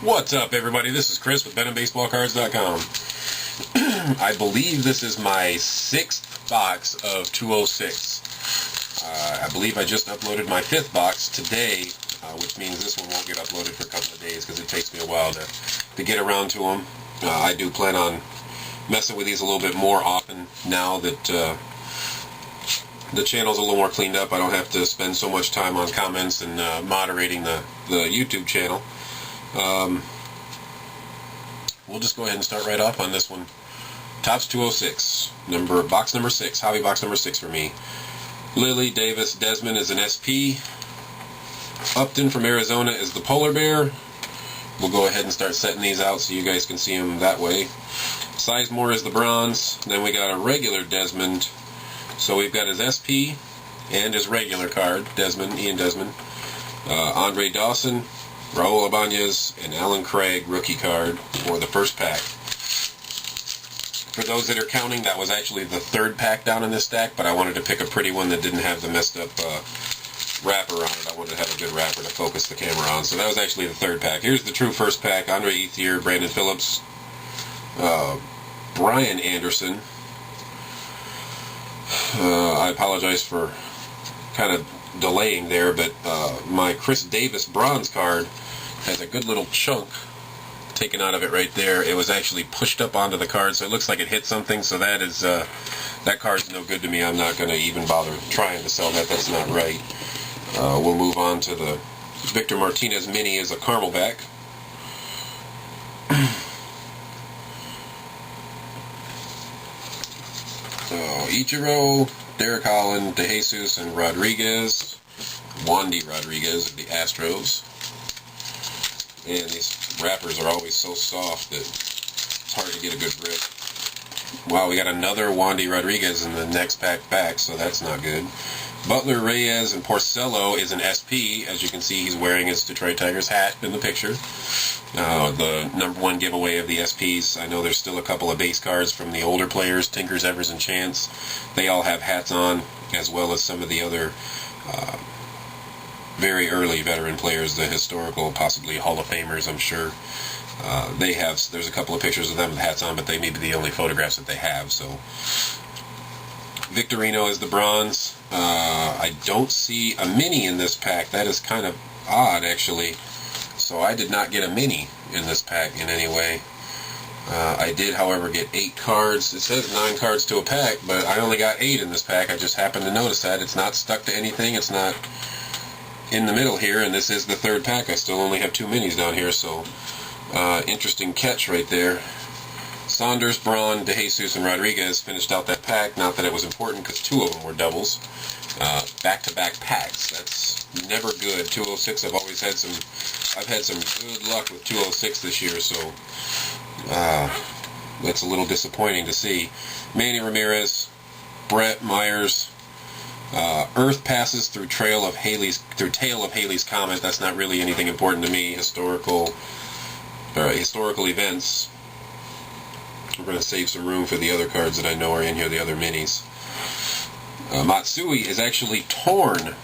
What's up, everybody? This is Chris with BenhamBaseballCards.com. I believe this is my 6th box of 206. I believe I just uploaded my 5th box today, which means this one won't get uploaded for a couple of days because it takes me a while to get around to them. I do plan on messing with these a little bit more often now that the channel's a little more cleaned up. I don't have to spend so much time on comments and moderating the YouTube channel. We'll just go ahead and start right off on this one. Topps 206, box number 6, hobby box number 6 for me. Lily Davis Desmond is an SP. Upton from Arizona is the polar bear. We'll go ahead and start setting these out so you guys can see them that way. Sizemore is the bronze. Then we got a regular Desmond. So we've got his SP and his regular card, Desmond, Ian Desmond. Andre Dawson, Raul Ibanez, and Alan Craig rookie card for the first pack. For those that are counting, that was actually the 3rd pack down in this stack, but I wanted to pick a pretty one that didn't have the messed up wrapper on it. I wanted to have a good wrapper to focus the camera on, so that was actually the 3rd pack. Here's the true first pack: Andre Ethier, Brandon Phillips, Brian Anderson. I apologize for kind of delaying there, but my Chris Davis bronze card has a good little chunk taken out of it right there. It was actually pushed up onto the card, so it looks like it hit something. So that is that card's no good to me. I'm not going to even bother trying to sell that. That's not right. We'll move on to the Victor Martinez mini as a Camelback. Ichiro, Derek Holland, DeJesus, and Rodriguez. Wandy Rodriguez of the Astros. And these wrappers are always so soft that it's hard to get a good grip. Wow, we got another Wandy Rodriguez in the next pack back, so that's not good. Butler, Reyes, and Porcello is an SP. As you can see, he's wearing his Detroit Tigers hat in the picture. The #1 giveaway of the SPs. I know there's still a couple of base cards from the older players, Tinkers, Evers, and Chance. They all have hats on, as well as some of the other very early veteran players, the historical, possibly Hall of Famers, I'm sure. There's a couple of pictures of them with hats on, but they may be the only photographs that they have. So Victorino is the bronze. I don't see a mini in this pack. That is kind of odd, actually. So I did not get a mini in this pack in any way. I did, however, get 8 cards. It says 9 cards to a pack, but I only got 8 in this pack. I just happened to notice that. It's not stuck to anything. It's not in the middle here, and this is the 3rd pack. I still only have 2 minis down here, so interesting catch right there. Saunders, Braun, DeJesus, and Rodriguez finished out that pack. Not that it was important, because 2 of them were doubles. Back-to-back packs. That's never good. 206. I've had some good luck with 206 this year, so that's a little disappointing to see. Manny Ramirez, Brett Myers. Earth passes through tail of Halley's Comet. That's not really anything important to me. Historical events. We're going to save some room for the other cards that I know are in here, the other minis. Matsui is actually torn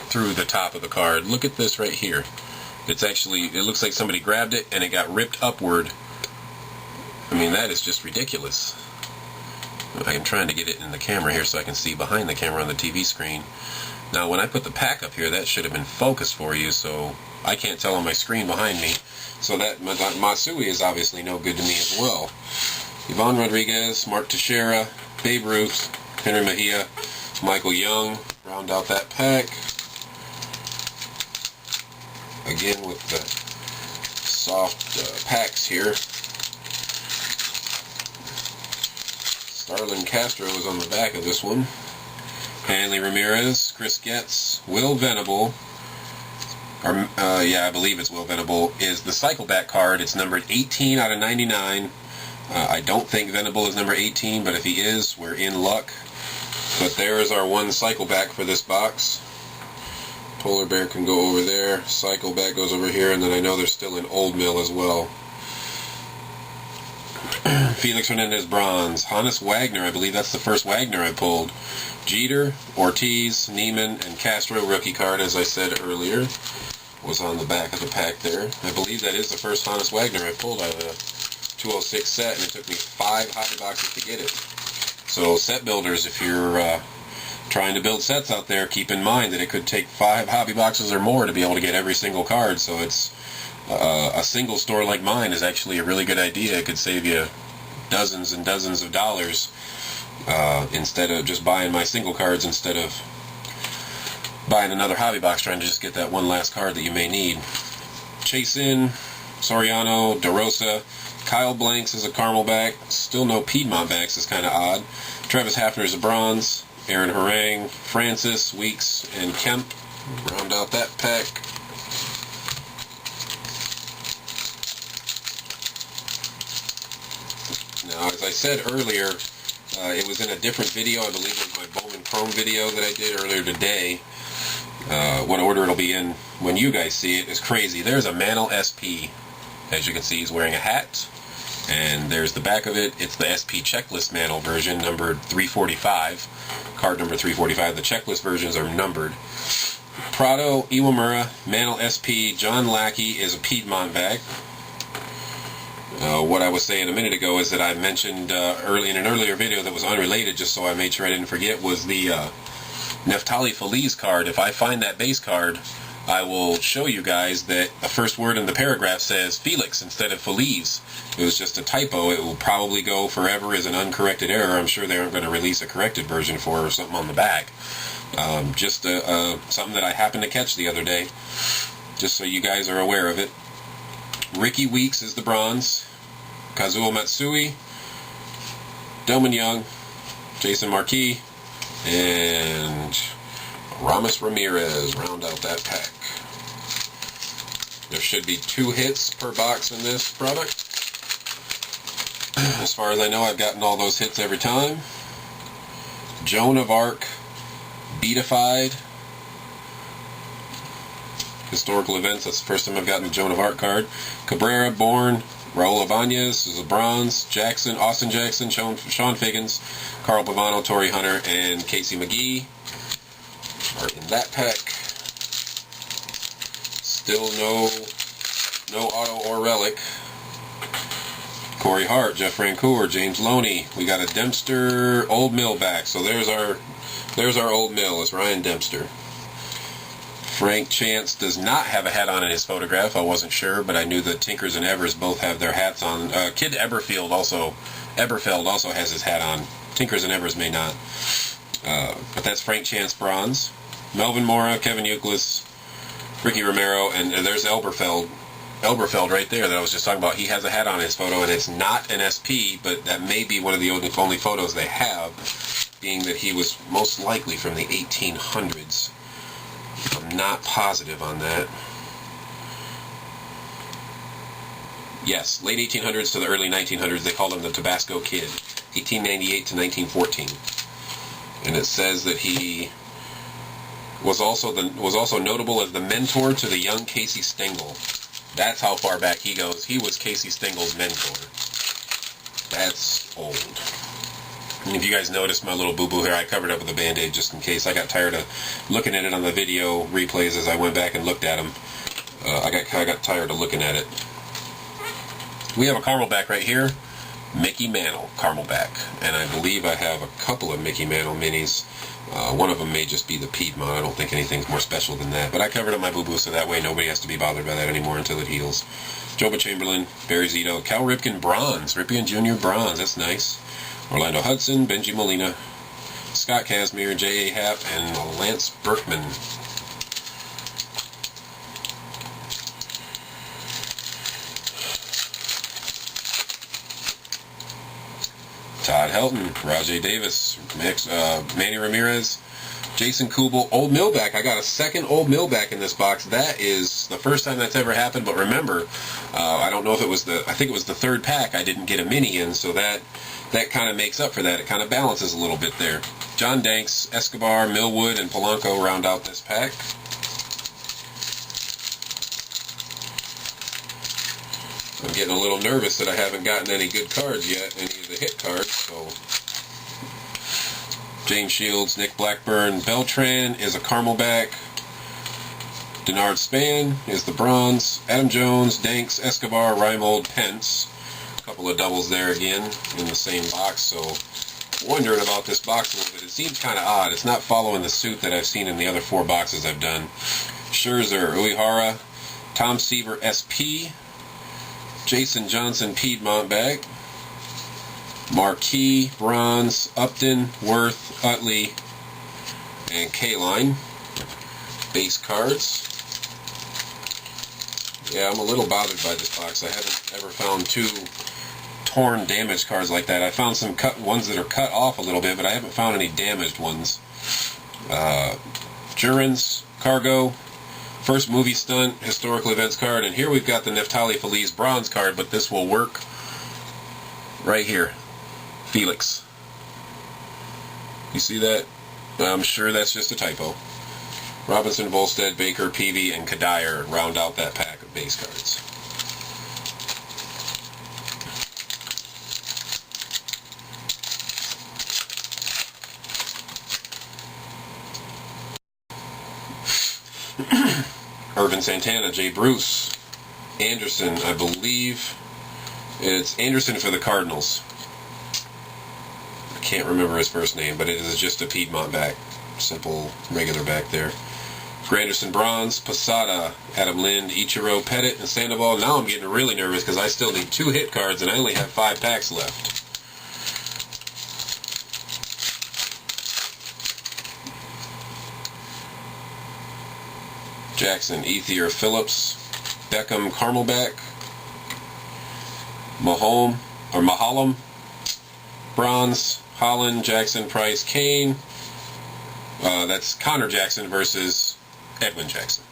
through the top of the card. Look at this right here. It looks like somebody grabbed it and it got ripped upward. I mean, that is just ridiculous. I am trying to get it in the camera here so I can see behind the camera on the TV screen. Now, when I put the pack up here, that should have been focused for you, so I can't tell on my screen behind me. So that Matsui is obviously no good to me as well. Ivan Rodriguez, Mark Teixeira, Babe Ruth, Henry Mejia, Michael Young round out that pack. Again with the soft packs here. Starlin Castro is on the back of this one. Hanley Ramirez, Chris Getz, Will Venable, I believe it's Will Venable, is the Cycleback card. It's numbered 18 out of 99. I don't think Venable is number 18, but if he is, we're in luck. But there is our one Cycleback for this box. Polar Bear can go over there. Cycleback goes over here, and then I know there's still an Old Mill as well. Felix Hernandez bronze. Hannes Wagner, I believe that's the first Wagner I pulled. Jeter, Ortiz, Neiman, and Castro rookie card, as I said earlier. was on the back of the pack there. I believe that is the first Honus Wagner I pulled out of the 206 set, and it took me 5 hobby boxes to get it. So set builders, if you're trying to build sets out there, keep in mind that it could take 5 hobby boxes or more to be able to get every single card. So it's a single store like mine is actually a really good idea. It could save you dozens and dozens of dollars instead of just buying my single cards, instead of buying another hobby box trying to just get that one last card that you may need. Chase In, Soriano, DeRosa, Kyle Blanks is a caramel back. Still no Piedmont backs, is kind of odd. Travis Hafner is a bronze. Aaron Harang, Francis, Weeks, and Kemp round out that pack. Now, as I said earlier, it was in a different video. I believe it was my Bowman Chrome video that I did earlier today. What order it'll be in when you guys see it is crazy. There's a Mantle SP. As you can see, he's wearing a hat. And there's the back of it. It's the SP checklist Mantle version, numbered 345. Card number 345. The checklist versions are numbered. Prado, Iwamura, Mantle SP, John Lackey is a Piedmont bag. What I was saying a minute ago is that I mentioned in an earlier video that was unrelated, just so I made sure I didn't forget, was the Neftali Feliz card. If I find that base card, I will show you guys that the first word in the paragraph says Felix instead of Feliz. It was just a typo. It will probably go forever as an uncorrected error. I'm sure they aren't going to release a corrected version for or something on the back. Just something that I happened to catch the other day, just so you guys are aware of it. Ricky Weeks is the bronze. Kazuo Matsui, Delman Young, Jason Marquis, and Ramos Ramirez round out that pack. There should be 2 hits per box in this product. As far as I know, I've gotten all those hits every time. Joan of Arc, Beatified. Historical events, that's the first time I've gotten the Joan of Arc card. Cabrera, Bourne, Raul Ibanez is a bronze. Jackson, Austin Jackson, Sean Figgins, Carl Pavano, Torrey Hunter, and Casey McGee are in that pack. Still no auto or relic. Corey Hart, Jeff Francoeur, James Loney. We got a Dempster Old Mill back. So there's our Old Mill. It's Ryan Dempster. Frank Chance does not have a hat on in his photograph. I wasn't sure, but I knew that Tinkers and Evers both have their hats on. Kid Eberfeld also has his hat on. Tinkers and Evers may not. But that's Frank Chance bronze. Melvin Mora, Kevin Youkilis, Ricky Romero, and there's Elberfeld right there that I was just talking about. He has a hat on his photo, and it's not an SP, but that may be one of the only photos they have, being that he was most likely from the 1800s. I'm not positive on that. Yes, late 1800s to the early 1900s. They called him the Tabasco Kid, 1898 to 1914. And it says that he was also notable as the mentor to the young Casey Stengel. That's how far back he goes. He was Casey Stengel's mentor. That's old. And if you guys noticed my little boo-boo here, I covered up with a Band-Aid just in case. I got tired of looking at it on the video replays as I went back and looked at them. I got tired of looking at it. We have a caramel back right here. Mickey Mantle caramel back. And I believe I have a couple of Mickey Mantle minis. One of them may just be the Piedmont. I don't think anything's more special than that. But I covered up my boo-boo so that way nobody has to be bothered by that anymore until it heals. Joba Chamberlain, Barry Zito, Cal Ripken bronze. Ripken Jr. bronze. That's nice. Orlando Hudson, Benji Molina, Scott Kazmir, J.A. Happ, and Lance Berkman. Todd Helton, Rajay Davis, Manny Ramirez, Jason Kubel, Old Millback. I got a second Old Millback in this box. That is the first time that's ever happened, but remember, I don't know if it was I think it was the third pack I didn't get a mini in, so that kind of makes up for that. It kind of balances a little bit there. John Danks, Escobar, Millwood, and Polanco round out this pack. I'm getting a little nervous that I haven't gotten any good cards yet, any of the hit cards, so... James Shields, Nick Blackburn, Beltran is a caramel back. Denard Span is the bronze. Adam Jones, Danks, Escobar, Reimold, Pence. A couple of doubles there again in the same box. So wondering about this box a little bit. It seems kind of odd. It's not following the suit that I've seen in the other 4 boxes I've done. Scherzer, Uehara, Tom Seaver, SP, Jason Johnson, Piedmont back, Marquee, bronze, Upton, Worth, Utley, and K-Line. Base cards. Yeah, I'm a little bothered by this box. I haven't ever found 2 torn, damaged cards like that. I found some cut ones that are cut off a little bit, but I haven't found any damaged ones. Jurens, Cargo, first movie stunt, historical events card, and here we've got the Neftali Feliz bronze card, but this will work right here. Felix. You see that? I'm sure that's just a typo. Robinson, Volstead, Baker, Peavy, and Kadire round out that pack of base cards. Irvin Santana, Jay Bruce, Anderson, I believe it's Anderson for the Cardinals. I can't remember his first name, but it is just a Piedmont back. Simple, regular back there. Granderson bronze, Posada, Adam Lind, Ichiro, Pettit, and Sandoval. Now I'm getting really nervous because I still need 2 hit cards and I only have 5 packs left. Jackson, Ethier, Phillips, Beckham, Camelback, Mahalem, bronze, Holland, Jackson, Price, Kane. That's Connor Jackson versus Edwin Jackson.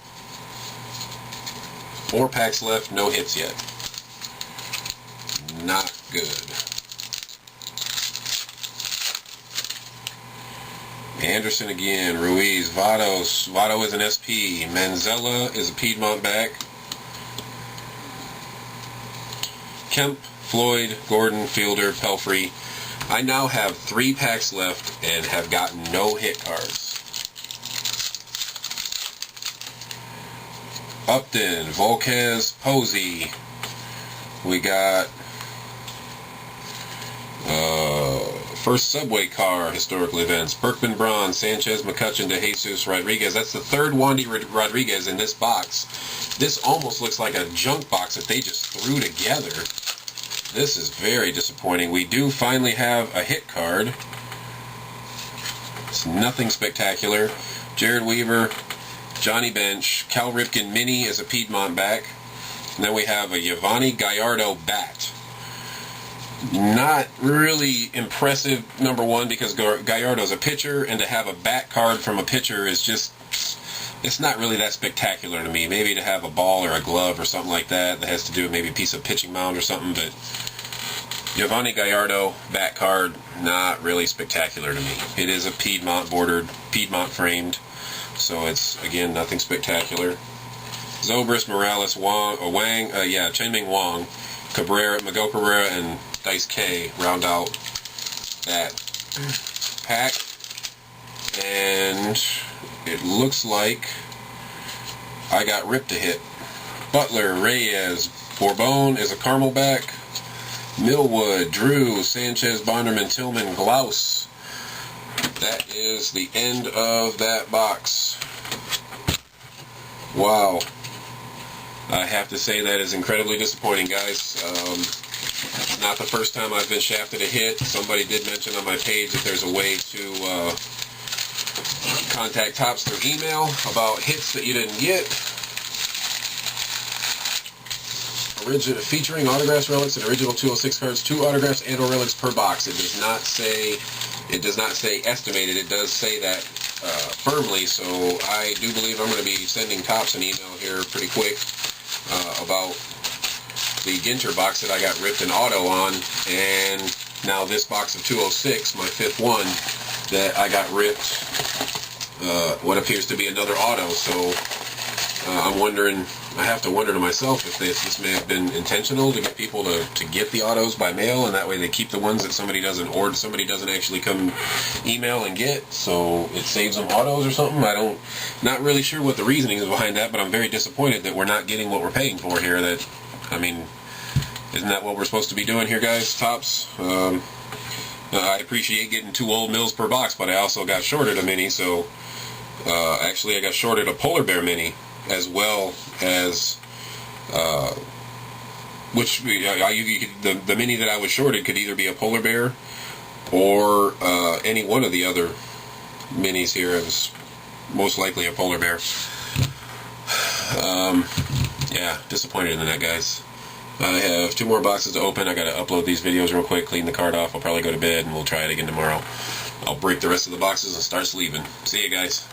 4 packs left, no hits yet. Not good. Anderson again, Ruiz, Vados. Votto is an SP. Manzella is a Piedmont back. Kemp, Floyd, Gordon, Fielder, Pelfrey. I now have 3 packs left and have gotten no hit cards. Upton, Volquez, Posey. We got first subway car, historical events. Berkman, Braun, Sanchez, McCutcheon, DeJesus, Rodriguez. That's the 3rd Wandy Rodriguez in this box. This almost looks like a junk box that they just threw together. This is very disappointing. We do finally have a hit card. It's nothing spectacular. Jared Weaver, Johnny Bench, Cal Ripken Mini is a Piedmont back. And then we have a Yovani Gallardo bat. Not really impressive, number one, because Gallardo's a pitcher, and to have a bat card from a pitcher is just, it's not really that spectacular to me. Maybe to have a ball or a glove or something like that that has to do with maybe a piece of pitching mound or something, but Yovani Gallardo bat card, not really spectacular to me. It is a Piedmont bordered, Piedmont framed, so it's, again, nothing spectacular. Zobrist, Morales, Chen-Ming Wang, Cabrera, Miguel Cabrera, and Dice K round out that pack. And it looks like I got ripped a hit. Butler, Reyes, Bourbon is a Camelback. Millwood, Drew, Sanchez, Bonderman, Tillman, Glaus. That is the end of that box. Wow. I have to say that is incredibly disappointing, guys. Not the first time I've been shafted a hit. Somebody did mention on my page that there's a way to contact Topps through email about hits that you didn't get. Featuring autographs, relics, and original 206 cards, 2 autographs and or relics per box. It does not say estimated. It does say that firmly. So I do believe I'm going to be sending Topps an email here pretty quick about the Ginter box that I got ripped an auto on, and now this box of 206, my 5th one, that I got ripped what appears to be another auto. So I'm wondering, I have to wonder to myself if this may have been intentional to get people to get the autos by mail, and that way they keep the ones that somebody doesn't actually come email and get, so it saves them autos or something. Not really sure what the reasoning is behind that, but I'm very disappointed that we're not getting what we're paying for here. Isn't that what we're supposed to be doing here, guys? Tops. I appreciate getting 2 old mills per box, but I also got shorted a mini, so actually I got shorted a Polar Bear mini, as well as the mini that I was shorted could either be a Polar Bear or any one of the other minis here. It was most likely a Polar Bear. Yeah, disappointed in that, guys. I have 2 more boxes to open. I gotta upload these videos real quick, clean the card off. I'll probably go to bed and we'll try it again tomorrow. I'll break the rest of the boxes and start sleeving. See you guys.